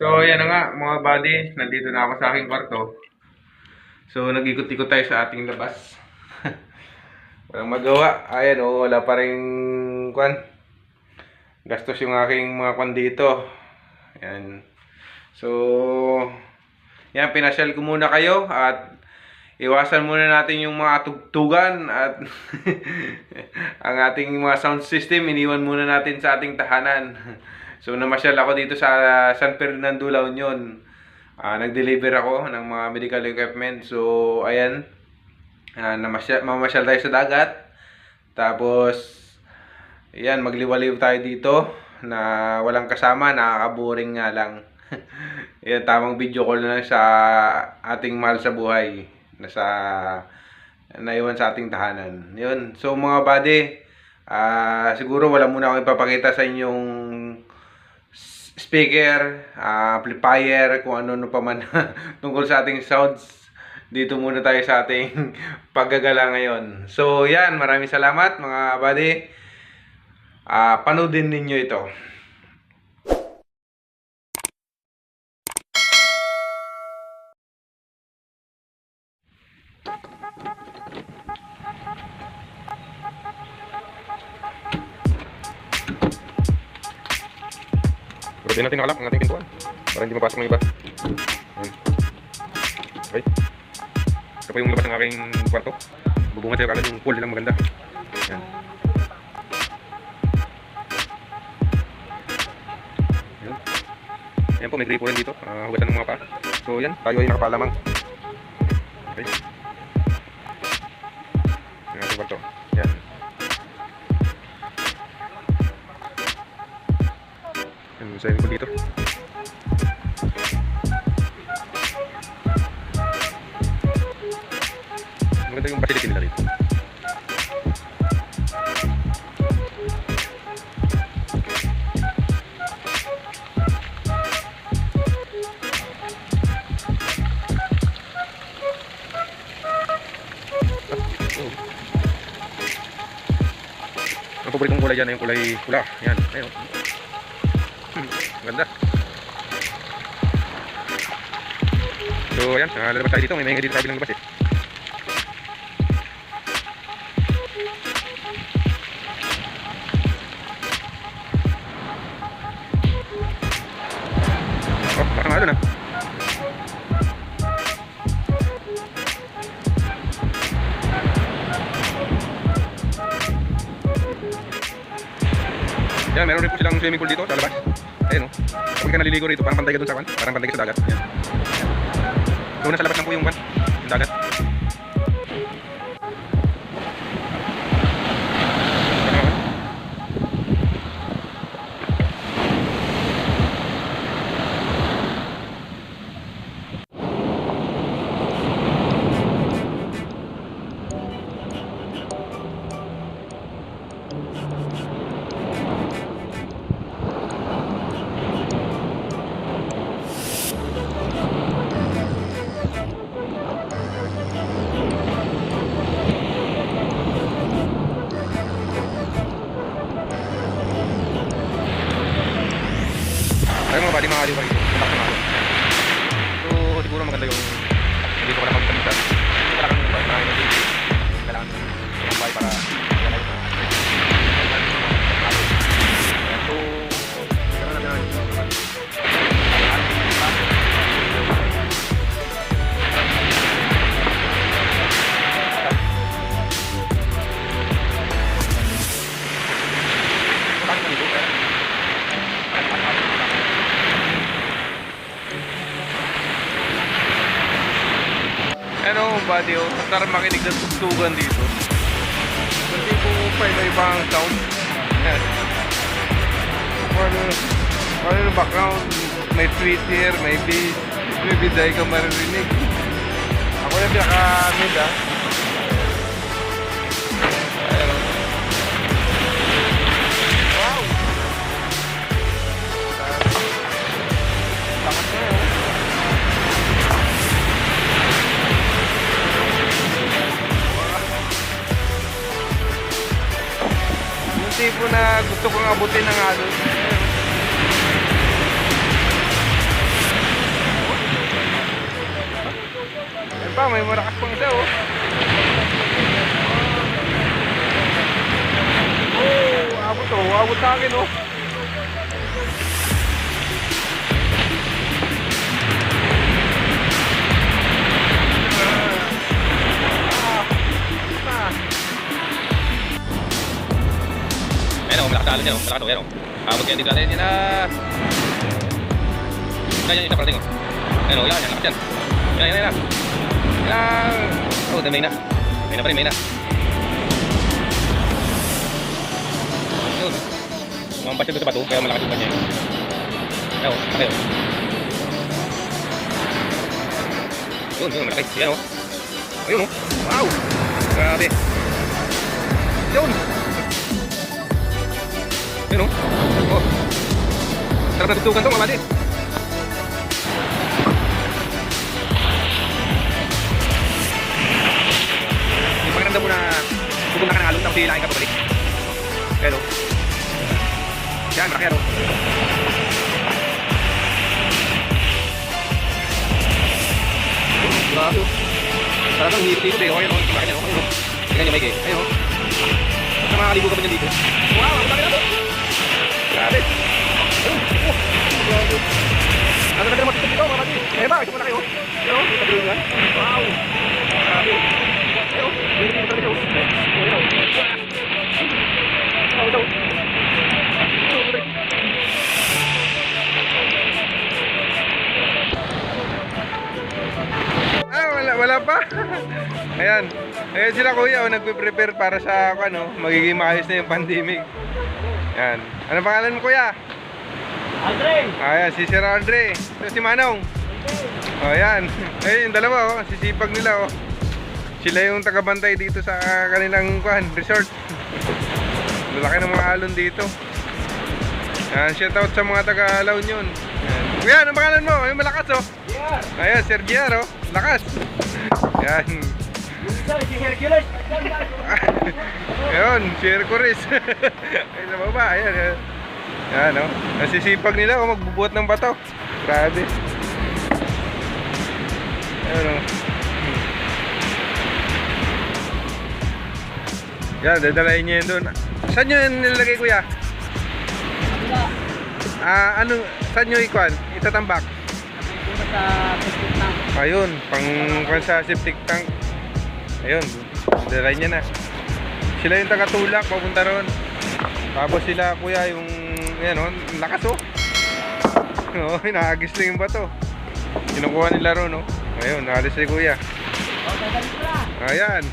So, yan na nga mga buddy, nandito na ako sa aking kwarto. So, nag-ikot-ikot tayo sa ating labas. Walang magawa. Ayan, wala pa rin kwan. Gastos yung aking mga kwan dito. Ayan. So, yan, pinasyal ko muna kayo at iwasan muna natin yung mga tugtugan at ang ating mga sound system, iniwan muna natin sa ating tahanan. So, namasyal ako dito sa San Fernando, La Union. Nag-deliver ako ng mga medical equipment. So, ayan. Mamasyal tayo sa dagat. Tapos, ayan, magliwaliw tayo dito na walang kasama, nakaka-boring nga lang. Ayan, tamang video call na lang sa ating mahal sa buhay na naiwan sa ating tahanan. Yun. So, mga buddy, siguro wala muna akong ipapakita sa inyong speaker, amplifier, kung ano pa man tungkol sa ating sounds. Dito muna tayo sa ating paggagala ngayon. So, yan. Maraming salamat, mga buddy. Panoodin ninyo ito. Pwede natin nakalak ang ating pintuan para hindi mapasok ng iba. Okay. Ito po yung labas ng aking kwarto. Bubungan sa'yo kagad yung pool nilang maganda. Yan. Yan. Yan po, may gripo rin dito. Hugatan ng mga pa. So yan, tayo ay nakapalamang. Okay. Yung ating kwarto. Yan. Yung swimming pool dito. Maganda yung facility nila dito. Ang paboritong kulay dyan ay yung kulay pula. Yan, ayun. Ganda. So ayan, lalabas tayo dito. May maingay dito sa kabilang labas eh. Oh, baka nga doon ah. Yan, meron rin po silang swimming pool dito sa labas. Ayun, kapag ka naliligo rito, parang pantay ka dun sa kan, parang pantay ka sa dagat. Yan. So, nasa labas lang po yung kan, yung dagat. Ayun mga buddy, mga aliw pa rin. Contact na ako. So, siguro maganda yung dito ko lang magkalitan. Kailangan yung bahay na nag-TV. Kailangan yung bahay para wala yung so, gano'n na gano'n. Ano buddy, sarap makinig ng tugtugan dito. Hindi po pa iba-ibang sound. Yan. Ano yung background, may Twitter, may beat, may biday ka maririnig. Ako yung pinaka-mid ah. Wow! Lakas na yun. Tipo na gusto kong abutin ng halos. pa, may marakas pang isa oh. Oh, abot sa akin oh. Ayan o, malakas na alon yan o. Malakas o, ayan o. Abot yan dito natin. Yan na. Yan, isa parating o. Ayan o, yan, lakas yan. Yan. Yan. Oh, may na. May na pa rin, may na. Yun. Mampas siya doon sa bato, kaya malakas yung kanya. Ayan o, okay o. Yun, malaki. Yan o. Ayun o. Wow! Grabe. Yun! Yun o. Oh. Sarap na tutukan to mga bati. Yung pakiramdam mo na pupunta ka ng alon tapos hilahin ka pabalik. Yan o. Yan, malaki yan o. Grabe o. Talagang hirip-hirip eh. Ayan o. Malaki yan o. Tingnan nyo maigi. Ayan o. Basta makakaligo ka ba dyan dito? Wow! Ang laki na to! Grabe! Grabe! Ano na naman dito mga pati? Eh ba? Ito mo na kayo? Ano? Ito nga? Wow! Grabe! Ano? Ito mo talaga yun? Ano? Wala pa. Ayan. Ayan sila kuya, nagpe-prepare para sa ano, magiging maayos na yung pandemic. Ayan. Ano pangalan mo kuya? Andre! Ayan, si Sir Andre. Ito si Manong. Ayan. Ayun, yung dalawa oh, sisipag nila oh. Sila yung tagabantay dito sa kanilang resort. Lalaki ng mga alon dito. Ayan, shout out sa mga taga-alaw yun. Kuya, ano pangalan mo? Ay, malakas oh. Ayan, Sir Giar oh. Lakas. Ayan. Si Hercules! Ayun, si Hercules. Ayun sa baba, ayan. Ayan oh. Nasisipag nila oh, magbubuhat ng bato. Grabe. Ayan oh. Yan, dadalayin niya yun doon. Saan nyo yun nilagay kuya? Ano, saan nyo ikuan? Itatambak? Sa septic tank. Ayun, pang sa septic tank. Ayun, dadalayin niya na. Sila yung taga-tulak, papunta ron. Tapos sila kuya yung, ayan oh, lakas oh. Oo, inaagis lang yung bato. Kinukuha nila ron oh. Ayun, naalis si kuya. Okay, galing ko na. Ayan.